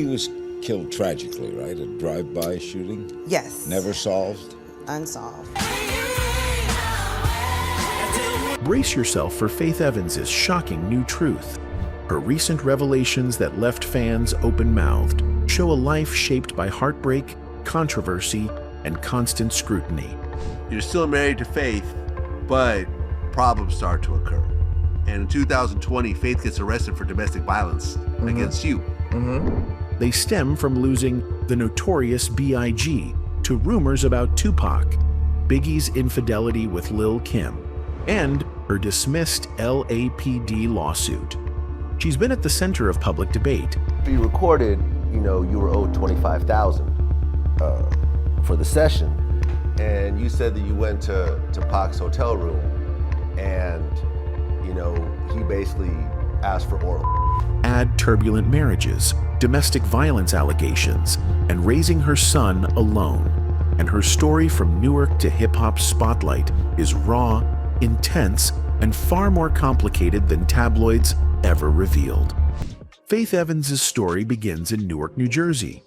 He was killed tragically, right? A drive-by shooting? Yes. Never solved? Unsolved. Brace yourself for Faith Evans' shocking new truth. Her recent revelations that left fans open-mouthed show a life shaped by heartbreak, controversy, and constant scrutiny. You're still married to Faith, but problems start to occur. And in 2020, Faith gets arrested for domestic violence against you. They stem from losing the Notorious B.I.G. to rumors about Tupac, Biggie's infidelity with Lil Kim, and her dismissed LAPD lawsuit. She's been at the center of public debate. You recorded, you were owed $25,000 for the session, and you said that you went to Pac's hotel room, and he basically asked for oral. Add turbulent marriages, domestic violence allegations, and raising her son alone. And her story from Newark to hip-hop's spotlight is raw, intense, and far more complicated than tabloids ever revealed. Faith Evans' story begins in Newark, New Jersey.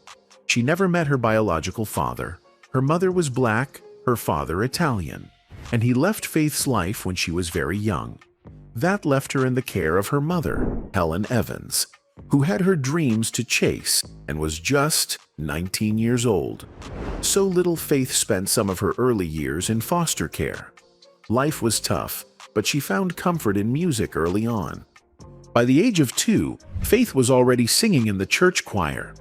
She never met her biological father. Her mother was Black, her father Italian, and he left Faith's life when she was very young. That left her in the care of her mother, Helen Evans, who had her dreams to chase and was just 19 years old. So little Faith spent some of her early years in foster care. Life was tough, but she found comfort in music early on. By the age of 2, Faith was already singing in the church choir.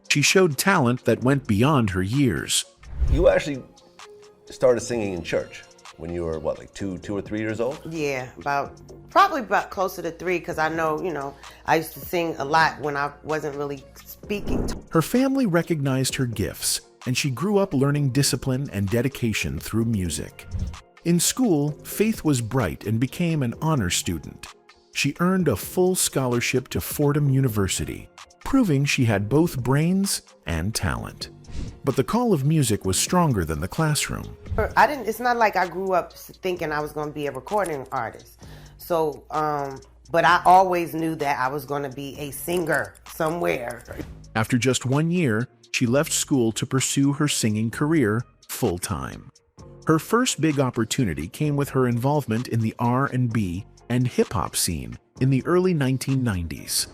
She showed talent that went beyond her years. You actually started singing in church when you were, like 2 or 3 years old? Yeah, probably about closer to 3, because I know, I used to sing a lot when I wasn't really speaking. Her family recognized her gifts, and she grew up learning discipline and dedication through music. In school, Faith was bright and became an honor student. She earned a full scholarship to Fordham University, proving she had both brains and talent. But the call of music was stronger than the classroom. It's not like I grew up thinking I was going to be a recording artist. So, but I always knew that I was going to be a singer somewhere. After just 1 year, she left school to pursue her singing career full-time. Her first big opportunity came with her involvement in the R&B and hip-hop scene in the early 1990s.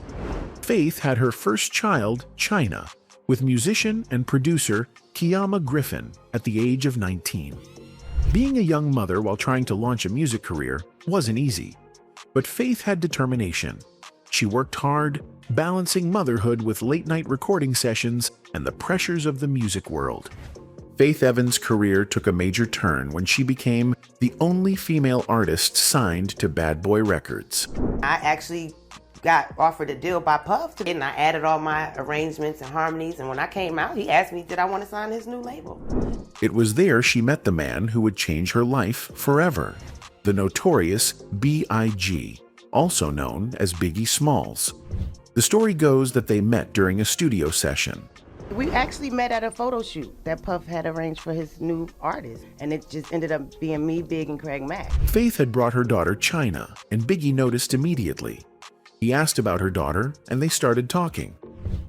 Faith had her first child, China, with musician and producer Kiama Griffin at the age of 19. Being a young mother while trying to launch a music career wasn't easy, but Faith had determination. She worked hard, balancing motherhood with late-night recording sessions and the pressures of the music world. Faith Evans' career took a major turn when she became the only female artist signed to Bad Boy Records. I actually got offered a deal by Puff, and I added all my arrangements and harmonies, and when I came out, he asked me, did I want to sign his new label? It was there she met the man who would change her life forever, the Notorious B.I.G., also known as Biggie Smalls. The story goes that they met during a studio session. We actually met at a photo shoot that Puff had arranged for his new artist, and it just ended up being me, Big, and Craig Mack. Faith had brought her daughter China, and Biggie noticed immediately. He asked about her daughter, and they started talking.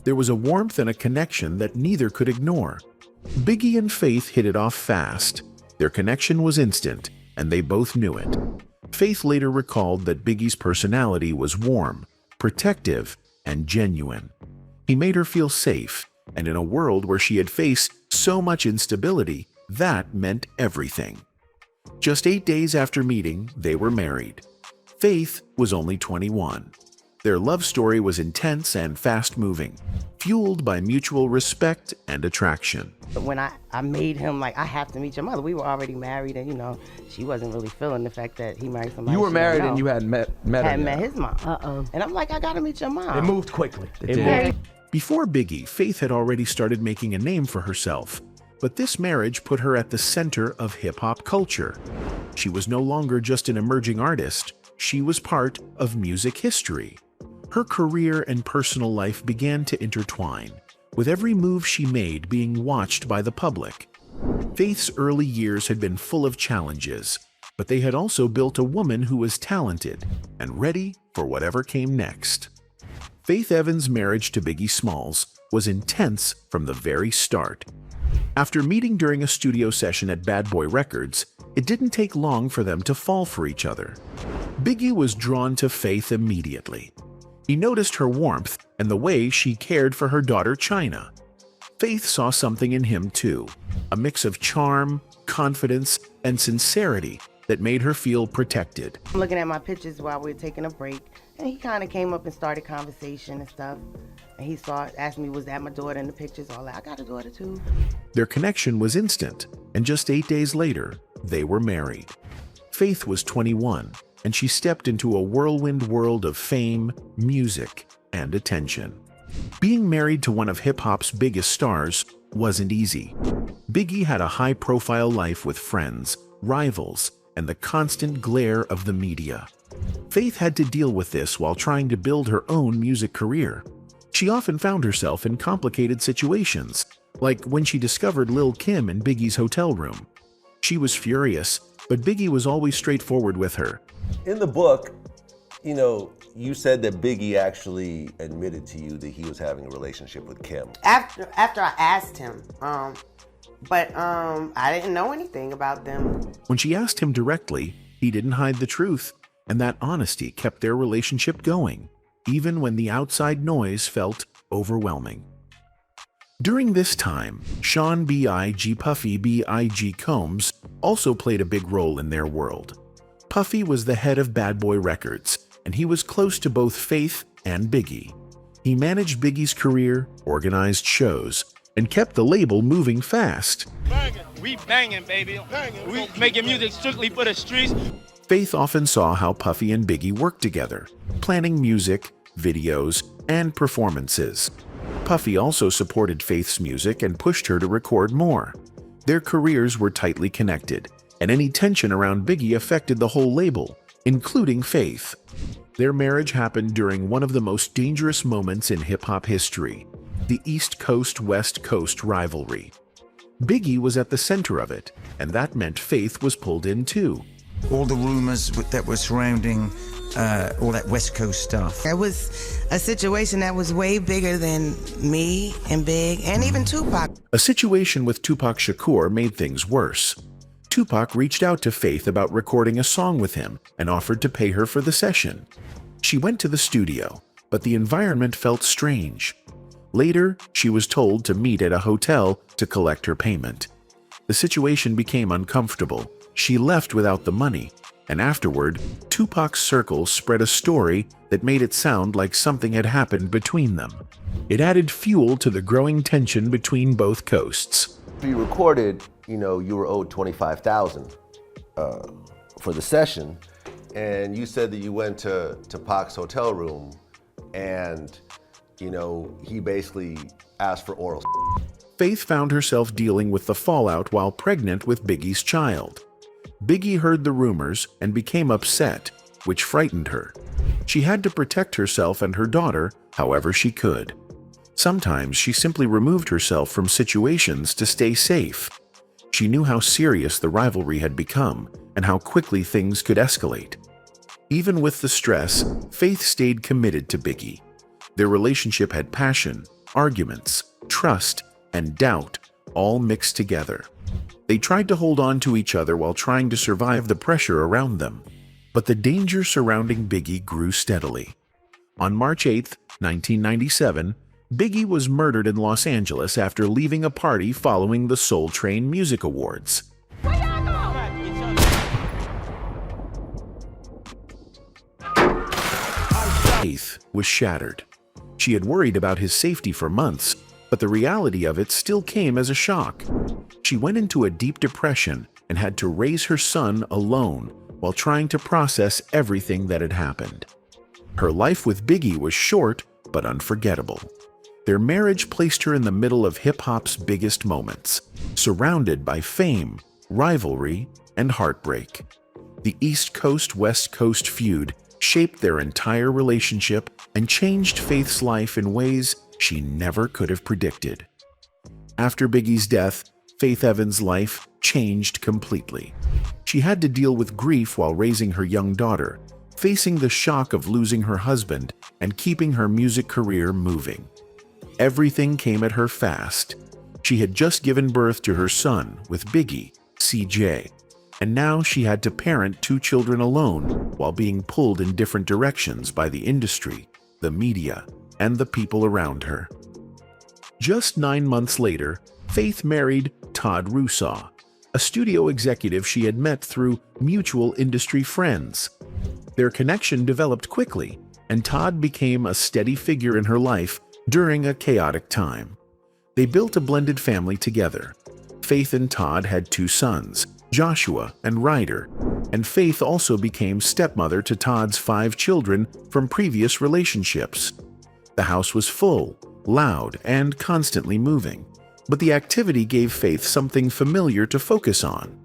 There was a warmth and a connection that neither could ignore. Biggie and Faith hit it off fast. Their connection was instant, and they both knew it. Faith later recalled that Biggie's personality was warm, protective, and genuine. He made her feel safe, and in a world where she had faced so much instability, that meant everything. Just 8 days after meeting, they were married. Faith was only 21. Their love story was intense and fast-moving, fueled by mutual respect and attraction. When I made him like, I have to meet your mother, we were already married, and she wasn't really feeling the fact that he married somebody. You were married and you hadn't met her yet. Hadn't met his mom. And I'm like, I gotta meet your mom. It moved quickly. Before Biggie, Faith had already started making a name for herself, but this marriage put her at the center of hip-hop culture. She was no longer just an emerging artist, she was part of music history. Her career and personal life began to intertwine, with every move she made being watched by the public. Faith's early years had been full of challenges, but they had also built a woman who was talented and ready for whatever came next. Faith Evans' marriage to Biggie Smalls was intense from the very start. After meeting during a studio session at Bad Boy Records, it didn't take long for them to fall for each other. Biggie was drawn to Faith immediately. He noticed her warmth and the way she cared for her daughter China. Faith saw something in him too, a mix of charm, confidence, and sincerity that made her feel protected. I'm looking at my pictures while we were taking a break, and he kind of came up and started conversation and stuff. And he asked me, was that my daughter in the pictures? All that. I got a daughter too. Their connection was instant, and just 8 days later, they were married. Faith was 21, and she stepped into a whirlwind world of fame, music, and attention. Being married to one of hip-hop's biggest stars wasn't easy. Biggie had a high-profile life with friends, rivals, and the constant glare of the media. Faith had to deal with this while trying to build her own music career. She often found herself in complicated situations, like when she discovered Lil Kim in Biggie's hotel room. She was furious, but Biggie was always straightforward with her. In the book, you said that Biggie actually admitted to you that he was having a relationship with Kim. After I asked him, but I didn't know anything about them. When she asked him directly, he didn't hide the truth, and that honesty kept their relationship going, even when the outside noise felt overwhelming. During this time, Sean B.I.G. Puffy B.I.G. Combs also played a big role in their world. Puffy was the head of Bad Boy Records, and he was close to both Faith and Biggie. He managed Biggie's career, organized shows, and kept the label moving fast. Banging. We banging, baby. We making music strictly for the streets. Faith often saw how Puffy and Biggie worked together, planning music, videos, and performances. Puffy also supported Faith's music and pushed her to record more. Their careers were tightly connected, and any tension around Biggie affected the whole label, including Faith. Their marriage happened during one of the most dangerous moments in hip-hop history, the East Coast-West Coast rivalry. Biggie was at the center of it, and that meant Faith was pulled in too. All the rumors that were surrounding all that West Coast stuff. It was a situation that was way bigger than me and Big and even Tupac. A situation with Tupac Shakur made things worse. Tupac reached out to Faith about recording a song with him and offered to pay her for the session. She went to the studio, but the environment felt strange. Later, she was told to meet at a hotel to collect her payment. The situation became uncomfortable. She left without the money, and afterward, Tupac's circle spread a story that made it sound like something had happened between them. It added fuel to the growing tension between both coasts. You recorded, you were owed $25,000 for the session, and you said that you went to Pac's hotel room, and he basically asked for oral. Faith found herself dealing with the fallout while pregnant with Biggie's child. Biggie heard the rumors and became upset, which frightened her. She had to protect herself and her daughter however she could. Sometimes she simply removed herself from situations to stay safe. She knew how serious the rivalry had become and how quickly things could escalate. Even with the stress, Faith stayed committed to Biggie. Their relationship had passion, arguments, trust, and doubt, all mixed together. They tried to hold on to each other while trying to survive the pressure around them. But the danger surrounding Biggie grew steadily. On March 8, 1997, Biggie was murdered in Los Angeles after leaving a party following the Soul Train Music Awards. Faith was shattered. She had worried about his safety for months, but the reality of it still came as a shock. She went into a deep depression and had to raise her son alone while trying to process everything that had happened. Her life with Biggie was short but unforgettable. Their marriage placed her in the middle of hip-hop's biggest moments, surrounded by fame, rivalry, and heartbreak. The East Coast-West Coast feud shaped their entire relationship and changed Faith's life in ways she never could have predicted. After Biggie's death, Faith Evans' life changed completely. She had to deal with grief while raising her young daughter, facing the shock of losing her husband and keeping her music career moving. everything came at her fast. She had just given birth to her son with Biggie, CJ, and now she had to parent 2 children alone while being pulled in different directions by the industry, the media, and the people around her. Just 9 months later, Faith married Todd Russaw, a studio executive she had met through mutual industry friends. Their connection developed quickly, and Todd became a steady figure in her life during a chaotic time. They built a blended family together. Faith and Todd had 2 sons, Joshua and Ryder, and Faith also became stepmother to Todd's 5 children from previous relationships. The house was full, loud, and constantly moving, but the activity gave Faith something familiar to focus on.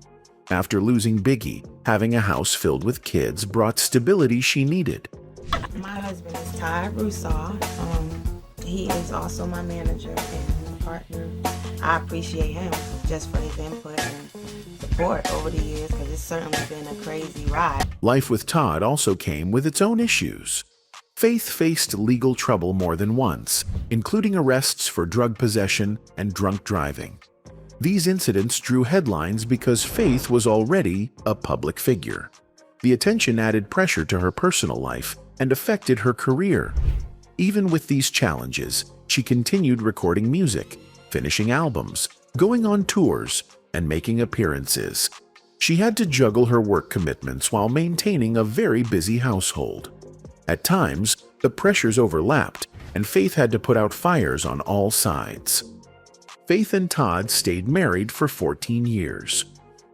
After losing Biggie, having a house filled with kids brought stability she needed. My husband is Todd Russaw. He is also my manager and partner. I appreciate him just for his input and support over the years, because it's certainly been a crazy ride. Life with Todd also came with its own issues. Faith faced legal trouble more than once, including arrests for drug possession and drunk driving. These incidents drew headlines because Faith was already a public figure. The attention added pressure to her personal life and affected her career. Even with these challenges, she continued recording music, finishing albums, going on tours, and making appearances. She had to juggle her work commitments while maintaining a very busy household. At times, the pressures overlapped, and Faith had to put out fires on all sides. Faith and Todd stayed married for 14 years.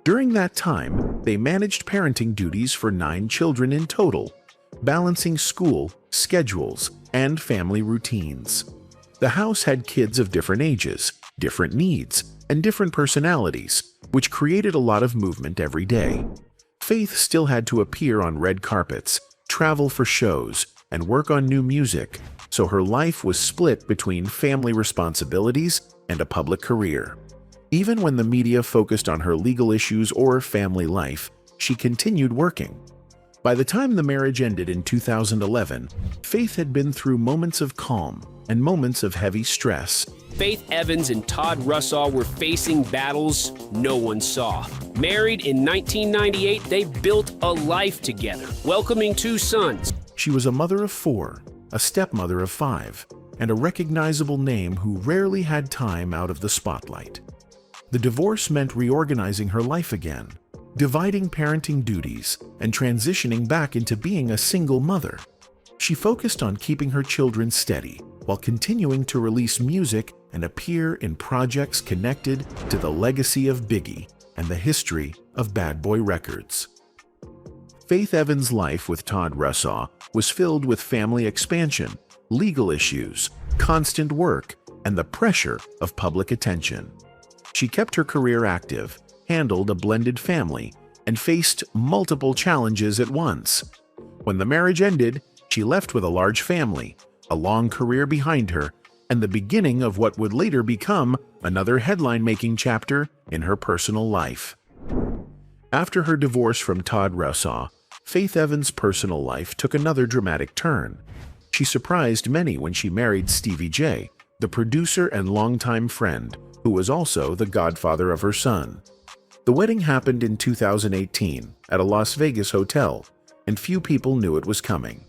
During that time, they managed parenting duties for 9 children in total, balancing school, schedules, and family routines. The house had kids of different ages, different needs, and different personalities, which created a lot of movement every day. Faith still had to appear on red carpets, travel for shows, and work on new music, so her life was split between family responsibilities and a public career. Even when the media focused on her legal issues or family life, she continued working. By the time the marriage ended in 2011, Faith had been through moments of calm and moments of heavy stress. Faith Evans and Todd Russaw were facing battles no one saw. Married in 1998, they built a life together, welcoming 2 sons. She was a mother of 4, a stepmother of 5, and a recognizable name who rarely had time out of the spotlight. The divorce meant reorganizing her life again, dividing parenting duties, and transitioning back into being a single mother. She focused on keeping her children steady while continuing to release music and appear in projects connected to the legacy of Biggie and the history of Bad Boy Records. Faith Evans' life with Todd Russaw was filled with family expansion, legal issues, constant work, and the pressure of public attention. She kept her career active, handled a blended family, and faced multiple challenges at once. When the marriage ended, she left with a large family, a long career behind her, and the beginning of what would later become another headline-making chapter in her personal life. After her divorce from Todd Russaw, Faith Evans' personal life took another dramatic turn. She surprised many when she married Stevie J, the producer and longtime friend, who was also the godfather of her son. The wedding happened in 2018 at a Las Vegas hotel, and few people knew it was coming.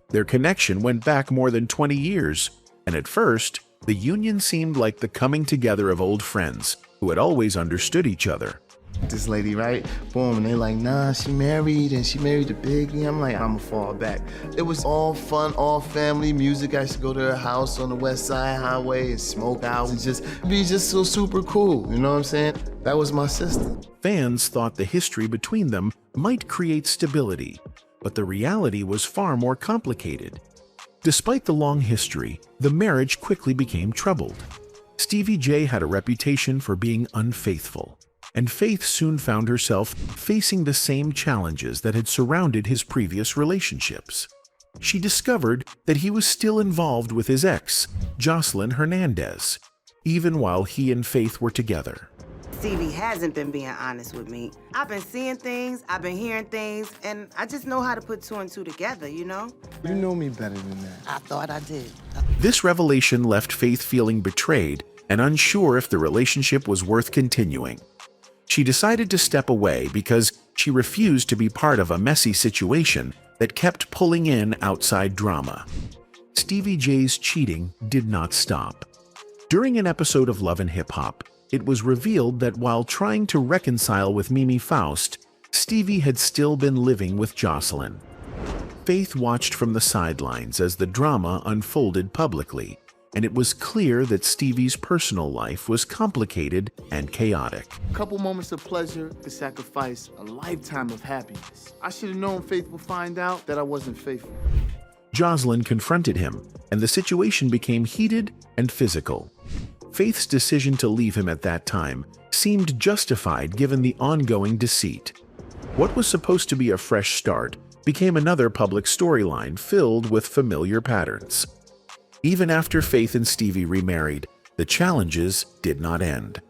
Their connection went back more than 20 years, and at first, the union seemed like the coming together of old friends who had always understood each other. This lady, right? Boom, and they like, nah, she married, and she married to Biggie. I'm like, I'ma fall back. It was all fun, all family music. I used to go to her house on the West Side Highway and smoke out and just be just so super cool, you know what I'm saying? That was my sister. Fans thought the history between them might create stability, but the reality was far more complicated. Despite the long history, the marriage quickly became troubled. Stevie J had a reputation for being unfaithful, and Faith soon found herself facing the same challenges that had surrounded his previous relationships. She discovered that he was still involved with his ex, Jocelyn Hernandez, even while he and Faith were together. Stevie hasn't been being honest with me. I've been seeing things, I've been hearing things, and I just know how to put 2 and 2 together, you know? You know me better than that. I thought I did. This revelation left Faith feeling betrayed and unsure if the relationship was worth continuing. She decided to step away because she refused to be part of a messy situation that kept pulling in outside drama. Stevie J's cheating did not stop. During an episode of Love and Hip Hop, it was revealed that while trying to reconcile with Mimi Faust, Stevie had still been living with Jocelyn. Faith watched from the sidelines as the drama unfolded publicly, and it was clear that Stevie's personal life was complicated and chaotic. A couple moments of pleasure could sacrifice a lifetime of happiness. I should have known Faith would find out that I wasn't faithful. Jocelyn confronted him, and the situation became heated and physical. Faith's decision to leave him at that time seemed justified given the ongoing deceit. What was supposed to be a fresh start became another public storyline filled with familiar patterns. Even after Faith and Stevie remarried, the challenges did not end.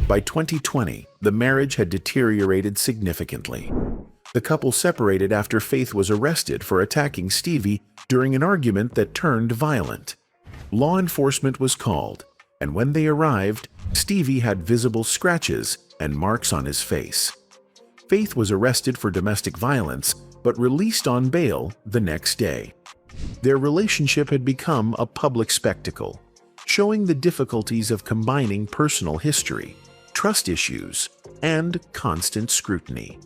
By 2020, the marriage had deteriorated significantly. The couple separated after Faith was arrested for attacking Stevie during an argument that turned violent. Law enforcement was called, and when they arrived, Stevie had visible scratches and marks on his face. Faith was arrested for domestic violence, but released on bail the next day. Their relationship had become a public spectacle, showing the difficulties of combining personal history, trust issues, and constant scrutiny.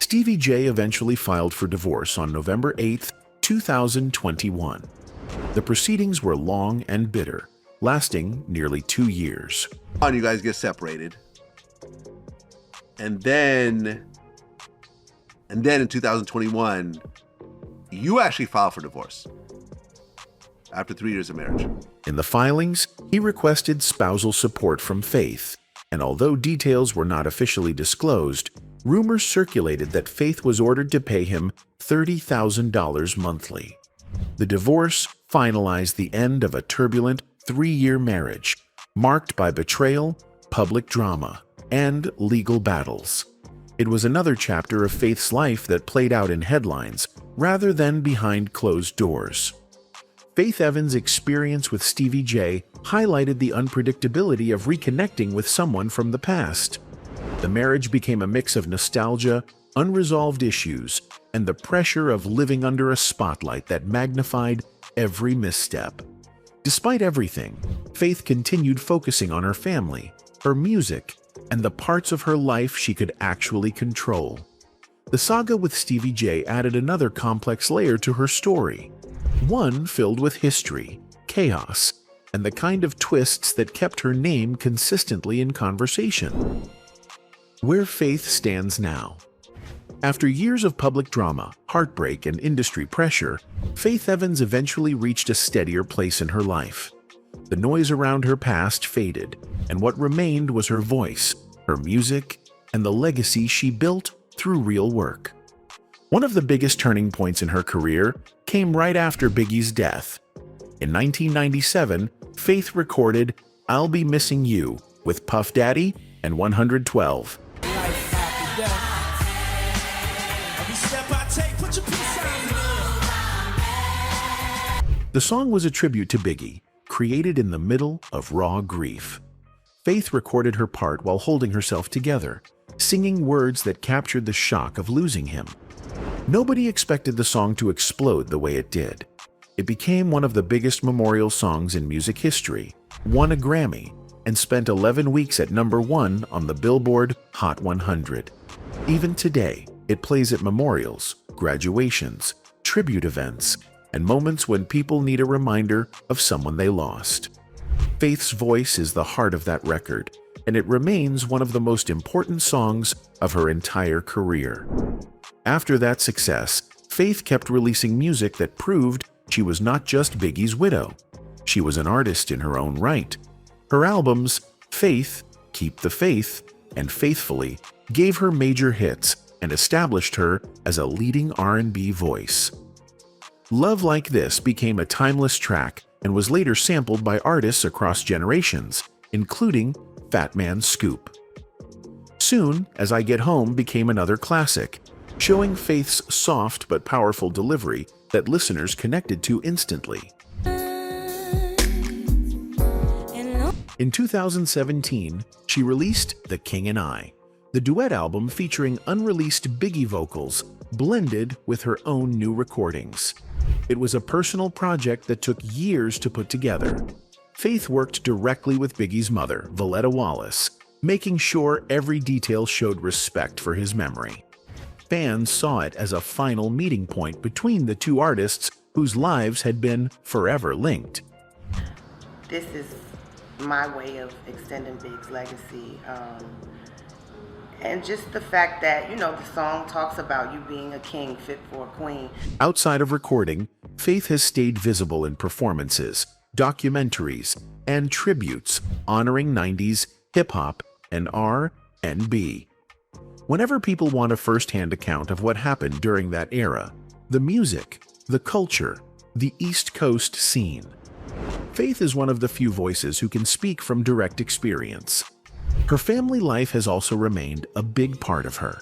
Stevie J eventually filed for divorce on November 8, 2021. The proceedings were long and bitter, lasting nearly 2 years. You guys get separated. And then in 2021, you actually filed for divorce after 3 years of marriage. In the filings, he requested spousal support from Faith, and although details were not officially disclosed, rumors circulated that Faith was ordered to pay him $30,000 monthly. The divorce finalized the end of a turbulent 3-year marriage, marked by betrayal, public drama, and legal battles. It was another chapter of Faith's life that played out in headlines rather than behind closed doors. Faith Evans' experience with Stevie J highlighted the unpredictability of reconnecting with someone from the past. The marriage became a mix of nostalgia, unresolved issues, and the pressure of living under a spotlight that magnified every misstep. Despite everything, Faith continued focusing on her family, her music, and the parts of her life she could actually control. The saga with Stevie J added another complex layer to her story, one filled with history, chaos, and the kind of twists that kept her name consistently in conversation. Where Faith stands now. After years of public drama, heartbreak, and industry pressure, Faith Evans eventually reached a steadier place in her life. The noise around her past faded, and what remained was her voice, her music, and the legacy she built through real work. One of the biggest turning points in her career came right after Biggie's death. In 1997, Faith recorded "I'll Be Missing You" with Puff Daddy and 112. The song was a tribute to Biggie, created in the middle of raw grief. Faith recorded her part while holding herself together, singing words that captured the shock of losing him. Nobody expected the song to explode the way it did. It became one of the biggest memorial songs in music history, won a Grammy, and spent 11 weeks at #1 on the Billboard Hot 100. Even today, it plays at memorials, graduations, tribute events, and moments when people need a reminder of someone they lost. Faith's voice is the heart of that record, and it remains one of the most important songs of her entire career. After that success, Faith kept releasing music that proved she was not just Biggie's widow. She was an artist in her own right. Her albums, Faith, Keep the Faith, and Faithfully, gave her major hits and established her as a leading R&B voice. Love Like This became a timeless track and was later sampled by artists across generations, including Fat Man Scoop. Soon, As I Get Home became another classic, showing Faith's soft but powerful delivery that listeners connected to instantly. In 2017, she released The King and I, the duet album featuring unreleased Biggie vocals blended with her own new recordings. It was a personal project that took years to put together. Faith worked directly with Biggie's mother, Valletta Wallace, making sure every detail showed respect for his memory. Fans saw it as a final meeting point between the two artists whose lives had been forever linked. This is my way of extending Big's legacy. And just the fact that, the song talks about you being a king fit for a queen. Outside of recording, Faith has stayed visible in performances, documentaries, and tributes honoring 90s hip-hop and R&B. Whenever people want a first-hand account of what happened during that era, the music, the culture, the East Coast scene, Faith is one of the few voices who can speak from direct experience. Her family life has also remained a big part of her.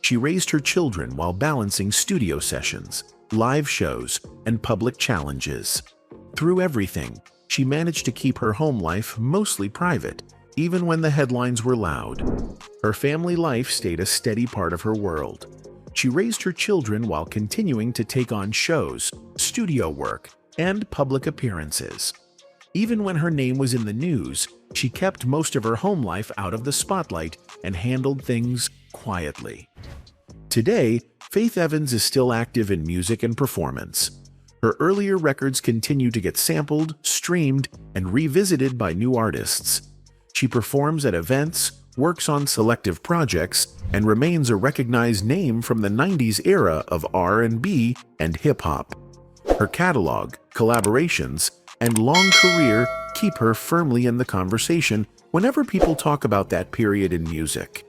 She raised her children while balancing studio sessions, live shows, and public challenges. Through everything, she managed to keep her home life mostly private, even when the headlines were loud. Her family life stayed a steady part of her world. She raised her children while continuing to take on shows, studio work, and public appearances. Even when her name was in the news, she kept most of her home life out of the spotlight and handled things quietly. Today, Faith Evans is still active in music and performance. Her earlier records continue to get sampled, streamed, and revisited by new artists. She performs at events, works on selective projects, and remains a recognized name from the 90s era of R&B and hip-hop. Her catalog, collaborations, and long career keep her firmly in the conversation whenever people talk about that period in music.